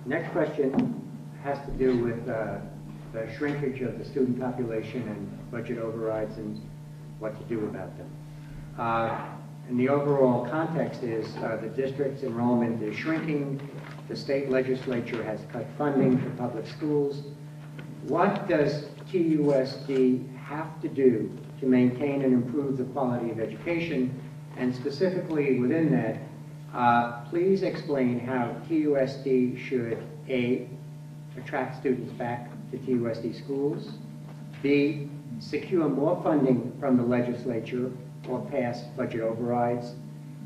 Next question has to do with the shrinkage of the student population and budget overrides and what to do about them. And the overall context is the district's enrollment is shrinking. The state legislature has cut funding for public schools. What does TUSD have to do to maintain and improve the quality of education? And specifically within that, please explain how TUSD should A, attract students back to TUSD schools, B, secure more funding from the legislature or pass budget overrides,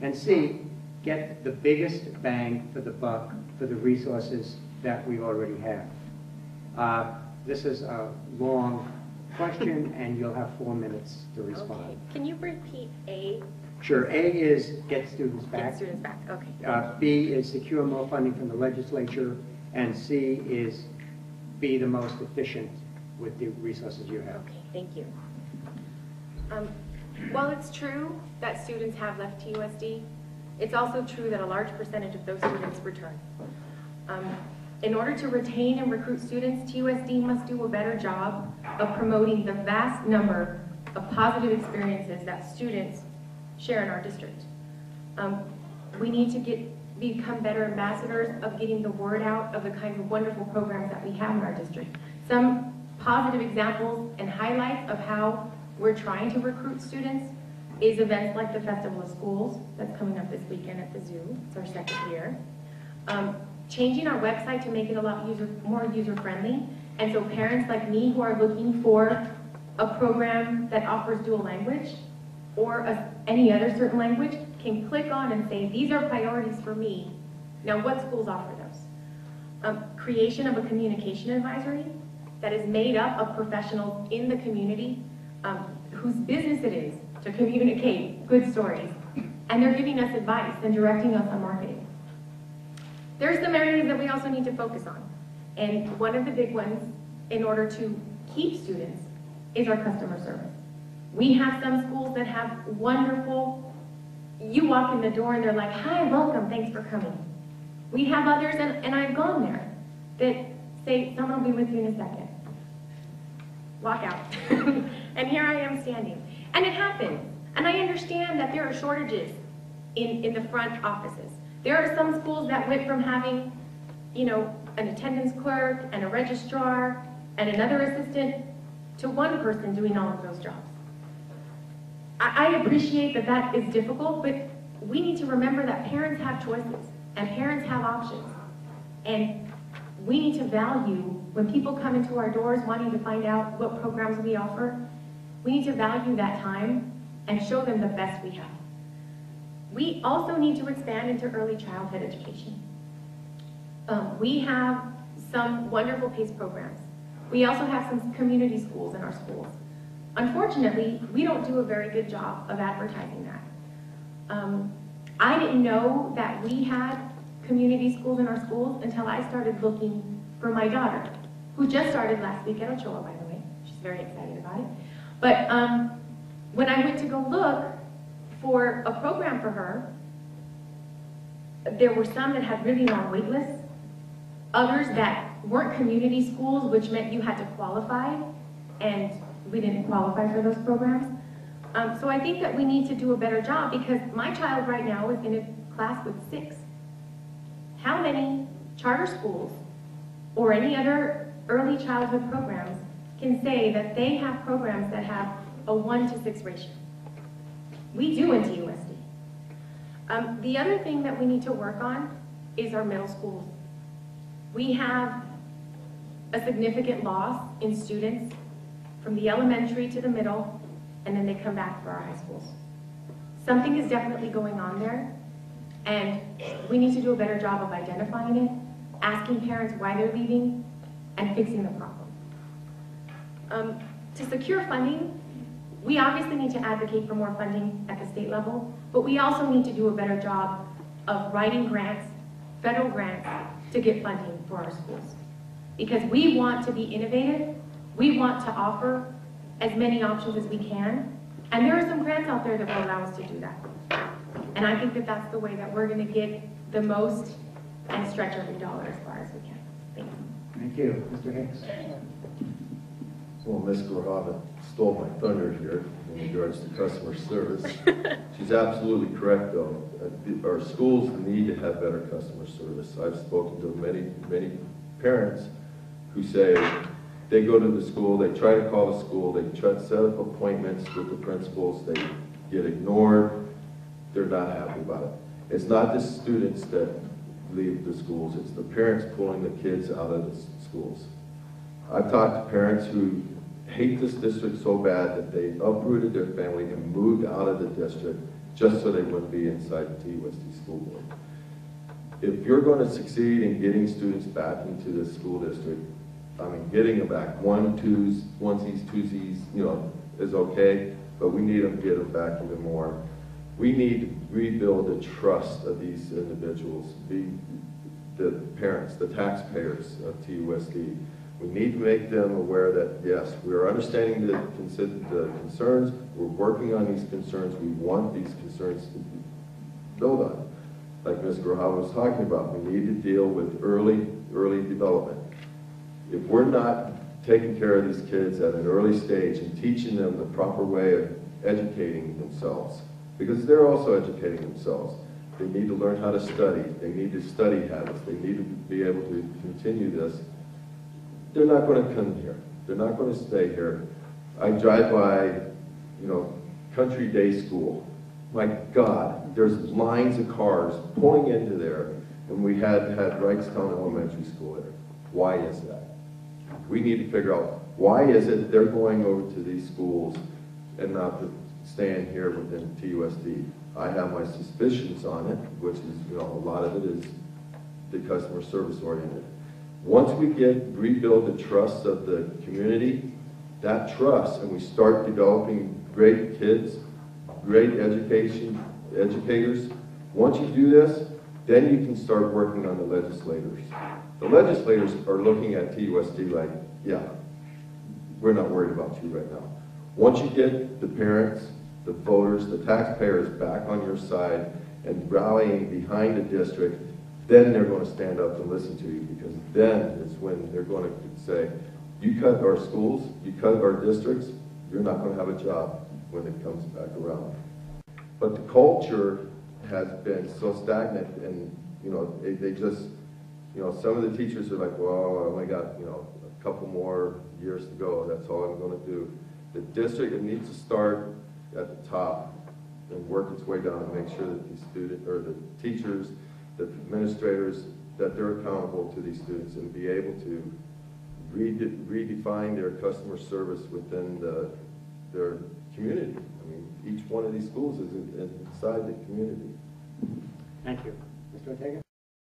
and C, get the biggest bang for the buck for the resources that we already have. This is a long question, and you'll have 4 minutes to respond. Okay. Can you repeat A? Sure. A is get students back. Get students back. Okay. B is secure more funding from the legislature, and C is be the most efficient with the resources you have. Okay. Thank you. While it's true that students have left TUSD, it's also true that a large percentage of those students return. In order to retain and recruit students, TUSD must do a better job of promoting the vast number of positive experiences that students share in our district. We need to become better ambassadors of getting the word out of the kinds of wonderful programs that we have in our district. Some positive examples and highlights of how we're trying to recruit students is events like the Festival of Schools that's coming up this weekend at the zoo. It's our 2nd year. Changing our website to make it a lot more user-friendly, and so parents like me who are looking for a program that offers dual language or any other certain language can click on and say, these are priorities for me. Now, what schools offer those? Creation of a communication advisory that is made up of professionals in the community whose business it is to communicate good stories, and they're giving us advice and directing us on marketing. There's some areas that we also need to focus on, and one of the big ones in order to keep students is our customer service. We have some schools that have wonderful, you walk in the door and they're like, hi, welcome, thanks for coming. We have others, and I've gone there, that say, someone will be with you in a second. Walk out. And here I am standing. And it happens. And I understand that there are shortages in the front offices. There are some schools that went from having, an attendance clerk and a registrar and another assistant to one person doing all of those jobs. I appreciate that that is difficult, but we need to remember that parents have choices and parents have options. And we need to value, when people come into our doors wanting to find out what programs we offer, we need to value that time and show them the best we have. We also need to expand into early childhood education. We have some wonderful PACE programs. We also have some community schools in our schools. Unfortunately, we don't do a very good job of advertising that. I didn't know that we had community schools in our schools until I started looking for my daughter, who just started last week at Ochoa, by the way. She's very excited about it. But when I went to go look for a program for her, there were some that had really long wait lists, others that weren't community schools, which meant you had to qualify, and we didn't qualify for those programs. So I think that we need to do a better job, because my child right now is in a class with 6. How many charter schools or any other early childhood programs can say that they have programs that have a 1-to-6 ratio? We do in TUSD. The other thing that we need to work on is our middle schools. We have a significant loss in students from the elementary to the middle, and then they come back for our high schools. Something is definitely going on there, and we need to do a better job of identifying it, asking parents why they're leaving, and fixing the problem. To secure funding, we obviously need to advocate for more funding at the state level, but we also need to do a better job of writing grants, federal grants, to get funding for our schools. Because we want to be innovative, we want to offer as many options as we can, and there are some grants out there that will allow us to do that. And I think that that's the way that we're going to get the most and stretch every dollar as far as we can. Thank you. Thank you. Mr. Hicks? Well, Ms. Grijalva stole my thunder here in regards to customer service. She's absolutely correct, though. Our schools need to have better customer service. I've spoken to many parents who say they go to the school, they try to call the school, they try to set up appointments with the principals, they get ignored, they're not happy about it. It's not the students that leave the schools, it's the parents pulling the kids out of the schools. I've talked to parents who hate this district so bad that they uprooted their family and moved out of the district just so they wouldn't be inside the TUSD school board. If you're going to succeed in getting students back into the school district, I mean, getting them back, onesies, twosies, you know, is okay, but we need to get them back even more. We need to rebuild the trust of these individuals, the parents, the taxpayers of TUSD. We need to make them aware that, yes, we are understanding the concerns, we're working on these concerns, we want these concerns to be built on. Like Ms. Grijalva was talking about, we need to deal with early development. If we're not taking care of these kids at an early stage and teaching them the proper way of educating themselves, because they're also educating themselves, they need to learn how to study, they need to study habits, they need to be able to continue this. They're not going to come here. They're not going to stay here. I drive by, you know, Country Day School. My God, there's lines of cars pulling into there, and we had Wrightstown Elementary School there. Why is that? We need to figure out why is it they're going over to these schools and not staying here within TUSD. I have my suspicions on it, which is, you know, a lot of it is the customer service oriented. Once we rebuild the trust of the community, that trust, and we start developing great kids, great educators, once you do this, then you can start working on the legislators. The legislators are looking at TUSD like, yeah, we're not worried about you right now. Once you get the parents, the voters, the taxpayers back on your side and rallying behind the district, then they're going to stand up and listen to you, because then is when they're going to say, you cut our schools, you cut our districts, you're not going to have a job when it comes back around. But the culture has been so stagnant, and, you know, they just, you know, some of the teachers are like, well, I only got, you know, a couple more years to go, that's all I'm going to do. The district, it needs to start at the top and work its way down and make sure that the student, or the teachers, the administrators, that they're accountable to these students and be able to redefine their customer service within their community. I mean, each one of these schools is inside the community. Thank you. Mr. Ortega?